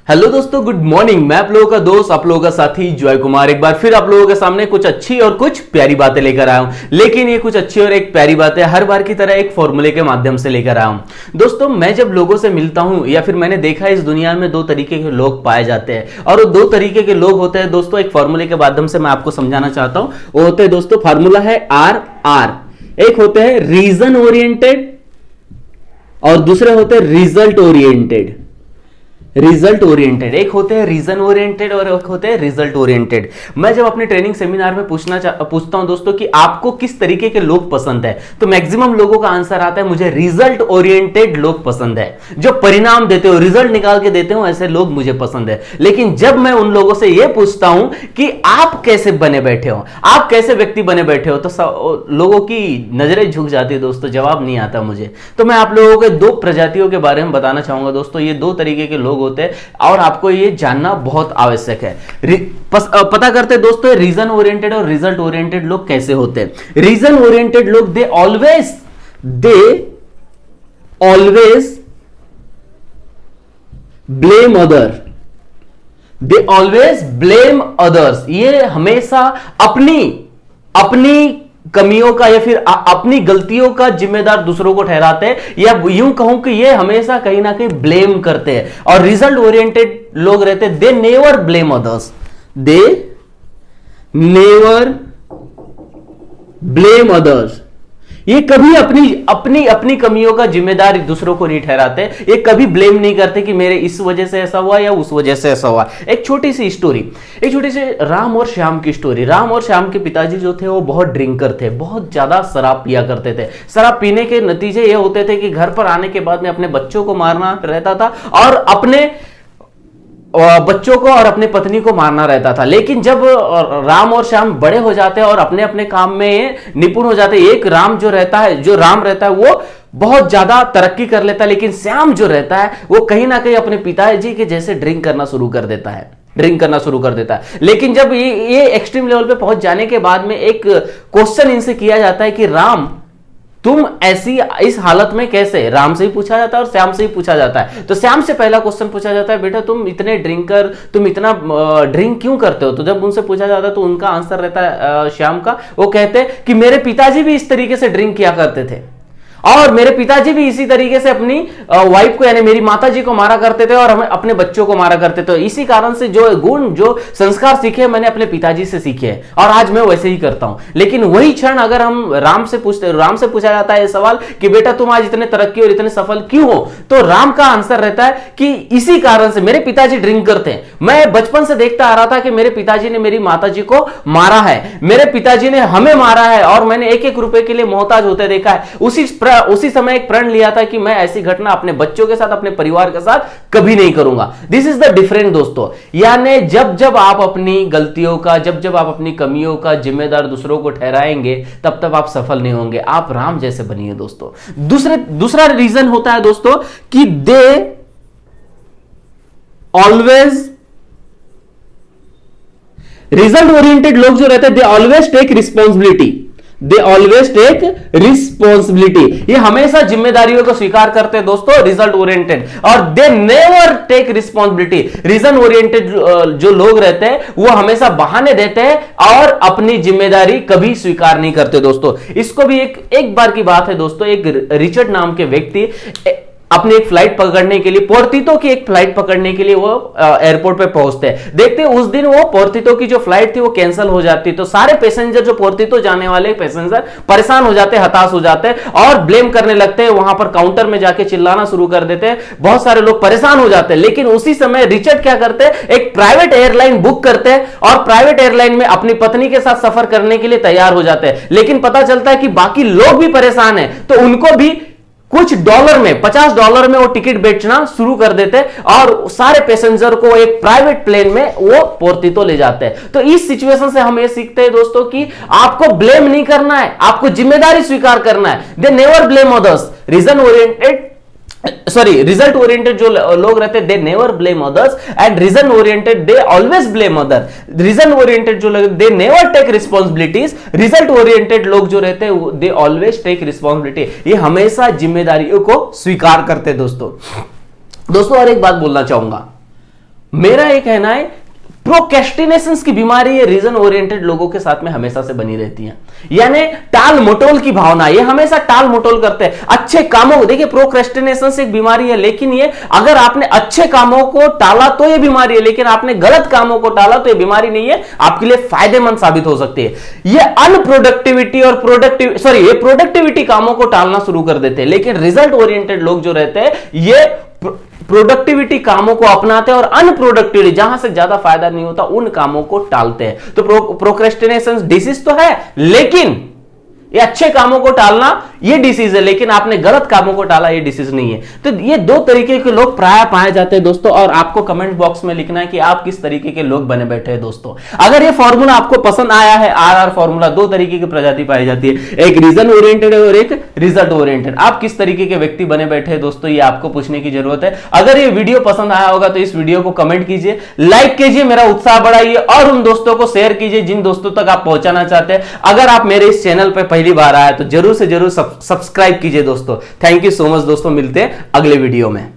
Hello दोस्तों, good morning. मैं आप लोगों का दोस्त, आप लोगों का साथी जॉय कुमार एक बार फिर आप लोगों के सामने कुछ अच्छी और कुछ प्यारी बातें लेकर आया हूं। लेकिन ये कुछ अच्छी और एक प्यारी बातें हर बार की तरह एक फॉर्मूले के माध्यम से लेकर आया हूं। दोस्तों, मैं जब लोगों से मिलता हूं या फिर मैंने देखा है इस दुनिया में दो तरीके के लोग पाए जाते हैं और वो दो तरीके के लोग होते हैं दोस्तों। एक फॉर्मूले के माध्यम से मैं आपको समझाना चाहता हूं। वो होते हैं दोस्तों, फॉर्मूला है आर आर। एक होते हैं रीजन ओरिएंटेड और दूसरे होते हैं रिजल्ट ओरिएंटेड। रिजल्ट ओरिएंटेड, एक होते हैं रीजन ओरिएंटेड और एक होते हैं रिजल्ट ओरिएंटेड। मैं जब अपने ट्रेनिंग सेमिनार में पूछता हूं दोस्तों कि आपको किस तरीके के लोग पसंद है, तो मैक्सिमम लोगों का आंसर आता है मुझे रिजल्ट ओरिएंटेड लोग पसंद है। जो परिणाम देते हो, रिजल्ट निकाल के देते हो, ऐसे लोग मुझे पसंद है। लेकिन जब मैं उन लोगों से यह पूछता हूं कि आप कैसे बने बैठे हो, आप कैसे व्यक्ति बने बैठे हो, तो लोगों की नजरें झुक जाती है दोस्तों, जवाब नहीं आता मुझे। तो मैं आप लोगों के दो प्रजातियों के बारे में बताना चाहूंगा दोस्तों। ये दो तरीके के लोग होते हैं और आपको ये जानना बहुत आवश्यक है। पता करते दोस्तों रीजन ओरिएंटेड और रिजल्ट ओरिएंटेड लोग कैसे होते हैं। रीजन ओरिएंटेड लोग दे ऑलवेज ब्लेम अदर, दे ऑलवेज ब्लेम अदर्स। ये हमेशा अपनी कमियों का या फिर अपनी गलतियों का जिम्मेदार दूसरों को ठहराते हैं, या यूं कहूं कि ये हमेशा कहीं ना कहीं ब्लेम करते हैं। और रिजल्ट ओरिएंटेड लोग रहते हैं, they never blame others, they never blame others. ये कभी अपनी कमियों का जिम्मेदार दूसरों को नहीं ठहराते। ये कभी ब्लेम नहीं करते कि मेरे इस वजह से ऐसा हुआ या उस वजह से ऐसा हुआ। एक छोटी सी राम और श्याम की स्टोरी। राम और श्याम के पिताजी जो थे वो बहुत ड्रिंकर थे, बहुत ज्यादा शराब पिया करते थे। शराब पीने के नतीजे ये होते थे कि घर पर आने के बाद में अपने बच्चों को मारना रहता था और अपने बच्चों को और अपनी पत्नी को मारना रहता था। लेकिन जब राम और श्याम बड़े हो जाते हैं और अपने अपने काम में निपुण हो जाते हैं, एक राम जो राम रहता है वो बहुत ज्यादा तरक्की कर लेता है, लेकिन श्याम जो रहता है वो कहीं ना कहीं अपने पिताजी के जैसे ड्रिंक करना शुरू कर देता है। लेकिन जब ये एक्सट्रीम लेवल पे पहुंच जाने के बाद में एक क्वेश्चन इनसे किया जाता है कि राम, तुम ऐसी इस हालत में कैसे? राम से ही पूछा जाता है और श्याम से ही पूछा जाता है। तो श्याम से पहला क्वेश्चन पूछा जाता है, बेटा तुम इतने ड्रिंकर, तुम इतना ड्रिंक क्यों करते हो? तो जब उनसे पूछा जाता है तो उनका आंसर रहता है श्याम का, वो कहते हैं कि मेरे पिताजी भी इस तरीके से ड्रिंक किया करते थे और मेरे पिताजी भी इसी तरीके से अपनी वाइफ को यानी मेरी माताजी को मारा करते थे और हमें अपने बच्चों को मारा करते थे। इसी कारण से जो गुण, जो संस्कार सीखे मैंने अपने पिताजी से सीखे हैं और आज मैं वैसे ही करता हूं। लेकिन वही क्षण अगर हम राम से पूछा जाता है सवाल कि बेटा तुम आज इतने तरक्की और इतने सफल क्यों हो, तो राम का आंसर रहता है कि इसी कारण से, मेरे पिताजी ड्रिंक करते हैं, मैं बचपन से देखता आ रहा था कि मेरे पिताजी ने मेरी माताजी को मारा है, मेरे पिताजी ने हमें मारा है और मैंने एक एक रुपए के लिए मोहताज होते देखा है। उसी समय एक प्रण लिया था कि मैं ऐसी घटना अपने बच्चों के साथ, अपने परिवार के साथ कभी नहीं करूंगा। दिस इज द डिफरेंस दोस्तों। यानी जब आप अपनी गलतियों का, जब आप अपनी कमियों का जिम्मेदार दूसरों को ठहराएंगे, तब आप सफल नहीं होंगे। आप राम जैसे बनिए दोस्तों। दूसरा रीजन होता है दोस्तों कि दे ऑलवेज, रिजल्ट ओरिएंटेड लोग जो रहते हैं, they always take responsibility, they always take responsibility. ये हमेशा जिम्मेदारियों को स्वीकार करते हैं दोस्तों, रिजल्ट ओरिएंटेड, और they never take responsibility. Reason oriented जो लोग रहते हैं वो हमेशा बहाने देते हैं और अपनी जिम्मेदारी कभी स्वीकार नहीं करते दोस्तों। इसको भी एक बार की बात है दोस्तों, एक रिचर्ड नाम के व्यक्ति अपनी एक फ्लाइट पकड़ने के लिए, पोर्तितो की एक फ्लाइट पकड़ने के लिए वो एयरपोर्ट पे पहुंचते हैं। देखते हैं उस दिन वो पोर्तितो की जो फ्लाइट थी वो कैंसिल हो जाती है। तो सारे पैसेंजर, जो पोर्तितो जाने वाले पैसेंजर, परेशान हो जाते हैं, हताश हो जाते हैं और ब्लेम करने लगते हैं। वहां पर काउंटर में जाके चिल्लाना शुरू कर देते हैं। बहुत सारे लोग परेशान हो जाते हैं। लेकिन उसी समय रिचर्ड क्या करते हैं, एक प्राइवेट एयरलाइन बुक करते हैं और प्राइवेट एयरलाइन में अपनी पत्नी के साथ सफर करने के लिए तैयार हो जाते हैं। लेकिन पता चलता है कि बाकी लोग भी परेशान है, तो उनको भी कुछ डॉलर में, $50 में वो टिकट बेचना शुरू कर देते और सारे पैसेंजर को एक प्राइवेट प्लेन में वो पोर्तितो ले जाते हैं। तो इस सिचुएशन से हम ये सीखते हैं दोस्तों कि आपको ब्लेम नहीं करना है, आपको जिम्मेदारी स्वीकार करना है। They never blame others. Result oriented जो लोग रहते हैं, they never blame others, and reason oriented they always blame other. Reason oriented जो लोग, they never take responsibilities. Result oriented लोग जो रहते हैं, दे ऑलवेज टेक रिस्पॉन्सिबिलिटी। ये हमेशा जिम्मेदारियों को स्वीकार करते हैं दोस्तों। और एक बात बोलना चाहूंगा, मेरा ये कहना है प्रोक्रेस्टिनेशन की बीमारी ये रीजन ओरिएंटेड लोगों के साथ में हमेशा से बनी रहती है, यानी टाल मटोल की भावना, ये हमेशा टाल मटोल करते हैं अच्छे कामों को। देखिए प्रोक्रेस्टिनेशन एक बीमारी है, लेकिन ये अगर आपने अच्छे कामों को टाला तो ये बीमारी है, लेकिन आपने गलत कामों को टाला तो ये बीमारी नहीं है, आपके लिए फायदेमंद साबित हो सकती है। ये अनप्रोडक्टिविटी और ये प्रोडक्टिविटी कामों को टालना शुरू कर देते हैं, लेकिन रिजल्ट ओरिएंटेड लोग जो रहते हैं ये प्रोडक्टिविटी कामों को अपनाते हैं और अनप्रोडक्टिविटी जहां से ज्यादा फायदा नहीं होता उन कामों को टालते हैं। तो प्रोक्रेस्टिनेशन डिसीज तो है, लेकिन ये अच्छे कामों को टालना ये डिसीज है, लेकिन आपने गलत कामों को टाला ये डिसीज नहीं है। तो ये दो तरीके के लोग प्राय पाए जाते हैं दोस्तों, और आपको कमेंट बॉक्स में लिखना है कि आप किस तरीके के लोग बने बैठे हैं दोस्तों। अगर ये फॉर्मूला आपको पसंद आया है, आरआर फॉर्मूला, दो तरीके की प्रजाति पाई जाती है, एक रीजन ओरिएंटेड है और एक रिजल्ट ओरिएंटेड। आप किस तरीके के व्यक्ति बने बैठे हैं दोस्तों, ये आपको पूछने की जरूरत है। अगर ये वीडियो पसंद आया होगा तो इस वीडियो को कमेंट कीजिए, लाइक कीजिए, मेरा उत्साह बढ़ाइए, और उन दोस्तों को शेयर कीजिए जिन दोस्तों तक आप पहुंचाना चाहते हैं। अगर आप मेरे इस चैनल पर पहली बार आए तो जरूर से जरूर सब्सक्राइब कीजिए दोस्तों। थैंक यू सो मच दोस्तों, मिलते हैं अगले वीडियो में।